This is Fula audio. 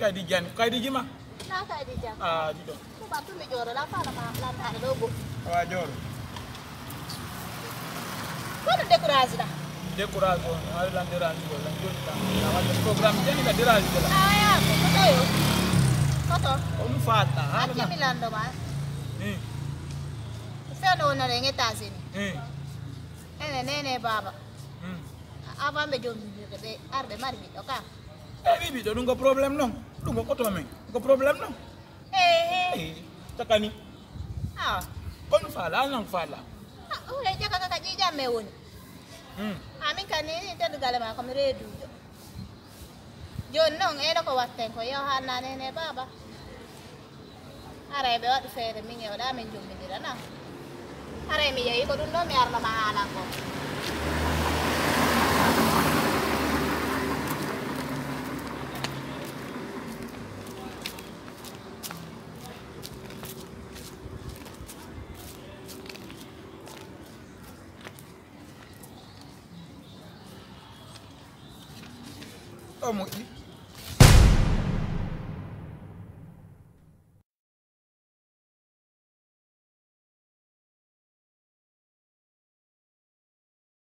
kay di jan kay di jima na kay di jam di do ko ba tu mi joro la fa la ma lan ta do go wa jor ko do décourage la décourage on ala lan derani do lan joni tan na wa programme jeni ka derani de la ya ko to yo ko to on fata a ke milando ma fe no na rengi tazini ene baba avant be jom be arbe mari bi oka bibi do dungo problem non dungo ko to men ko problem non takani kon fala nan fala o le jaka ka jija me woni amin kanini te dugale ma ko mi redu jon non eno ko watten ko yo hanna nene baba are be wadi fere min e wada men jom dira na are mi yeyi ko dun do mi arna ma hala ko oh mo